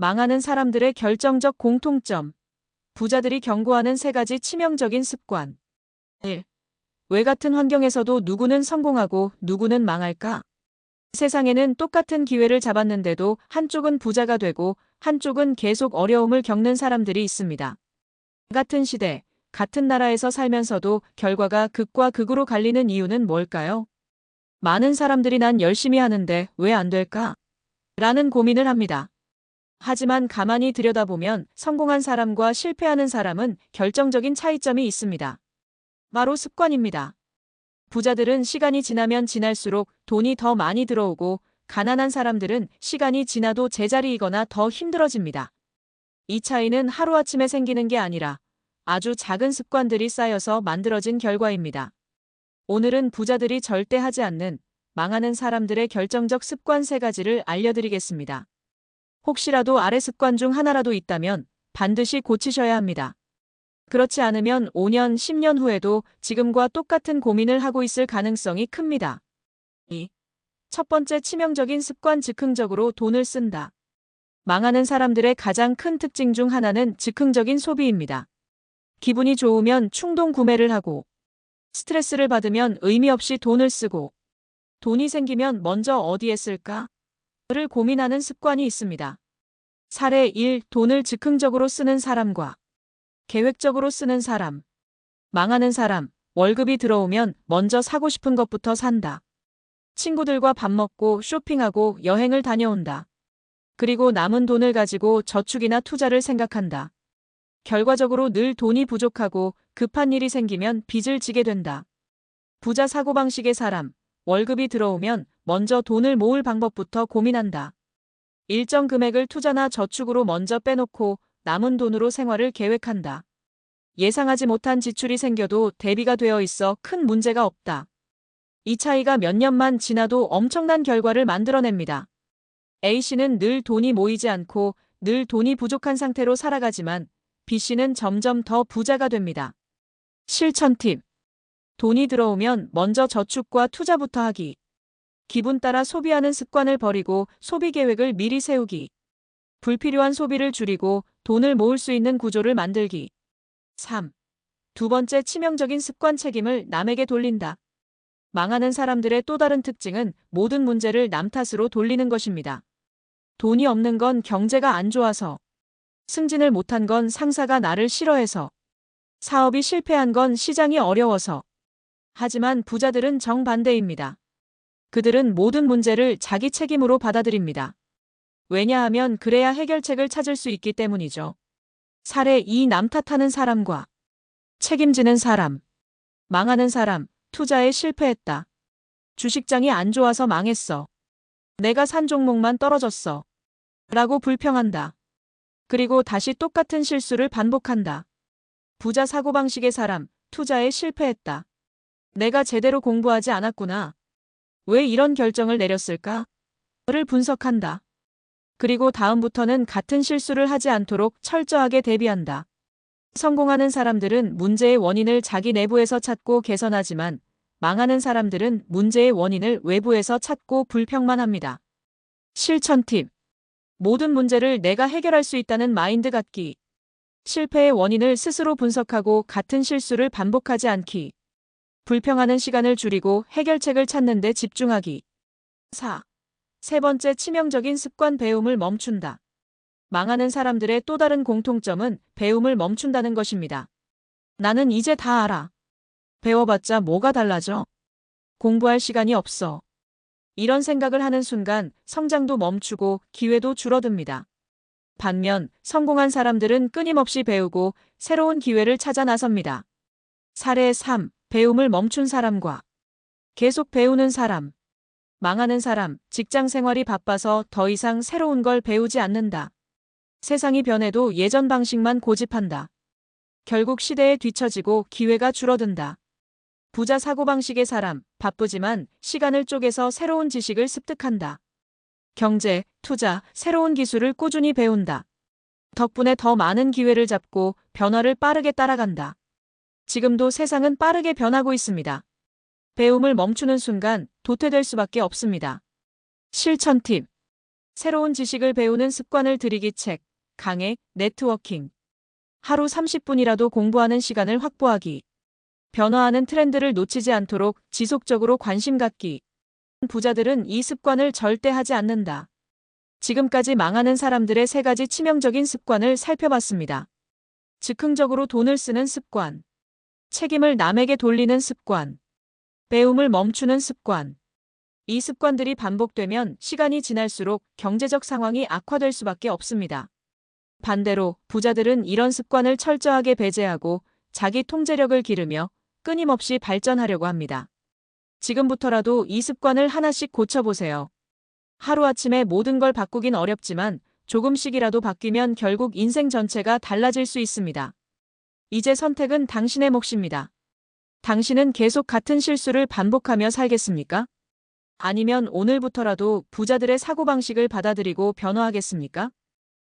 망하는 사람들의 결정적 공통점. 부자들이 경고하는 3가지 치명적인 습관. 1. 왜 같은 환경에서도 누구는 성공하고 누구는 망할까? 세상에는 똑같은 기회를 잡았는데도 한쪽은 부자가 되고 한쪽은 계속 어려움을 겪는 사람들이 있습니다. 같은 시대, 같은 나라에서 살면서도 결과가 극과 극으로 갈리는 이유는 뭘까요? 많은 사람들이 난 열심히 하는데 왜 안 될까? 라는 고민을 합니다. 하지만 가만히 들여다보면 성공한 사람과 실패하는 사람은 결정적인 차이점이 있습니다. 바로 습관입니다. 부자들은 시간이 지나면 지날수록 돈이 더 많이 들어오고 가난한 사람들은 시간이 지나도 제자리이거나 더 힘들어집니다. 이 차이는 하루아침에 생기는 게 아니라 아주 작은 습관들이 쌓여서 만들어진 결과입니다. 오늘은 부자들이 절대 하지 않는 망하는 사람들의 결정적 습관 3가지를 알려드리겠습니다. 혹시라도 아래 습관 중 하나라도 있다면 반드시 고치셔야 합니다. 그렇지 않으면 5년, 10년 후에도 지금과 똑같은 고민을 하고 있을 가능성이 큽니다. 2. 첫 번째 치명적인 습관 즉흥적으로 돈을 쓴다. 망하는 사람들의 가장 큰 특징 중 하나는 즉흥적인 소비입니다. 기분이 좋으면 충동 구매를 하고 스트레스를 받으면 의미 없이 돈을 쓰고 돈이 생기면 먼저 어디에 쓸까? 를 고민하는 습관이 있습니다. 사례 1. 돈을 즉흥적으로 쓰는 사람과 계획적으로 쓰는 사람. 망하는 사람, 월급이 들어오면 먼저 사고 싶은 것부터 산다. 친구들과 밥 먹고 쇼핑하고 여행을 다녀온다. 그리고 남은 돈을 가지고 저축이나 투자를 생각한다. 결과적으로 늘 돈이 부족하고 급한 일이 생기면 빚을 지게 된다. 부자 사고방식의 사람, 월급이 들어오면 먼저 돈을 모을 방법부터 고민한다. 일정 금액을 투자나 저축으로 먼저 빼놓고 남은 돈으로 생활을 계획한다. 예상하지 못한 지출이 생겨도 대비가 되어 있어 큰 문제가 없다. 이 차이가 몇 년만 지나도 엄청난 결과를 만들어냅니다. A씨는 늘 돈이 모이지 않고 늘 돈이 부족한 상태로 살아가지만 B씨는 점점 더 부자가 됩니다. 실천 팁. 돈이 들어오면 먼저 저축과 투자부터 하기. 기분 따라 소비하는 습관을 버리고 소비 계획을 미리 세우기. 불필요한 소비를 줄이고 돈을 모을 수 있는 구조를 만들기. 3. 두 번째 치명적인 습관 책임을 남에게 돌린다. 망하는 사람들의 또 다른 특징은 모든 문제를 남 탓으로 돌리는 것입니다. 돈이 없는 건 경제가 안 좋아서, 승진을 못한 건 상사가 나를 싫어해서, 사업이 실패한 건 시장이 어려워서. 하지만 부자들은 정반대입니다. 그들은 모든 문제를 자기 책임으로 받아들입니다. 왜냐하면 그래야 해결책을 찾을 수 있기 때문이죠. 사례 2. 남 탓하는 사람과 책임지는 사람. 망하는 사람, 투자에 실패했다. 주식장이 안 좋아서 망했어. 내가 산 종목만 떨어졌어. 라고 불평한다. 그리고 다시 똑같은 실수를 반복한다. 부자 사고방식의 사람, 투자에 실패했다. 내가 제대로 공부하지 않았구나. 왜 이런 결정을 내렸을까? 를 분석한다. 그리고 다음부터는 같은 실수를 하지 않도록 철저하게 대비한다. 성공하는 사람들은 문제의 원인을 자기 내부에서 찾고 개선하지만 망하는 사람들은 문제의 원인을 외부에서 찾고 불평만 합니다. 실천 팁. 모든 문제를 내가 해결할 수 있다는 마인드 갖기. 실패의 원인을 스스로 분석하고 같은 실수를 반복하지 않기. 불평하는 시간을 줄이고 해결책을 찾는 데 집중하기. 4. 세 번째 치명적인 습관 배움을 멈춘다. 망하는 사람들의 또 다른 공통점은 배움을 멈춘다는 것입니다. 나는 이제 다 알아. 배워봤자 뭐가 달라져? 공부할 시간이 없어. 이런 생각을 하는 순간 성장도 멈추고 기회도 줄어듭니다. 반면 성공한 사람들은 끊임없이 배우고 새로운 기회를 찾아 나섭니다. 사례 3. 배움을 멈춘 사람과 계속 배우는 사람. 망하는 사람, 직장 생활이 바빠서 더 이상 새로운 걸 배우지 않는다. 세상이 변해도 예전 방식만 고집한다. 결국 시대에 뒤처지고 기회가 줄어든다. 부자 사고방식의 사람, 바쁘지만 시간을 쪼개서 새로운 지식을 습득한다. 경제, 투자, 새로운 기술을 꾸준히 배운다. 덕분에 더 많은 기회를 잡고 변화를 빠르게 따라간다. 지금도 세상은 빠르게 변하고 있습니다. 배움을 멈추는 순간 도태될 수밖에 없습니다. 실천 팁. 새로운 지식을 배우는 습관을 들이기 책, 강의, 네트워킹. 하루 30분이라도 공부하는 시간을 확보하기. 변화하는 트렌드를 놓치지 않도록 지속적으로 관심 갖기. 부자들은 이 습관을 절대 하지 않는다. 지금까지 망하는 사람들의 3가지 치명적인 습관을 살펴봤습니다. 즉흥적으로 돈을 쓰는 습관. 책임을 남에게 돌리는 습관. 배움을 멈추는 습관. 이 습관들이 반복되면 시간이 지날수록 경제적 상황이 악화될 수밖에 없습니다. 반대로 부자들은 이런 습관을 철저하게 배제하고 자기 통제력을 기르며 끊임없이 발전하려고 합니다. 지금부터라도 이 습관을 하나씩 고쳐보세요. 하루아침에 모든 걸 바꾸긴 어렵지만 조금씩이라도 바뀌면 결국 인생 전체가 달라질 수 있습니다. 이제 선택은 당신의 몫입니다. 당신은 계속 같은 실수를 반복하며 살겠습니까? 아니면 오늘부터라도 부자들의 사고방식을 받아들이고 변화하겠습니까?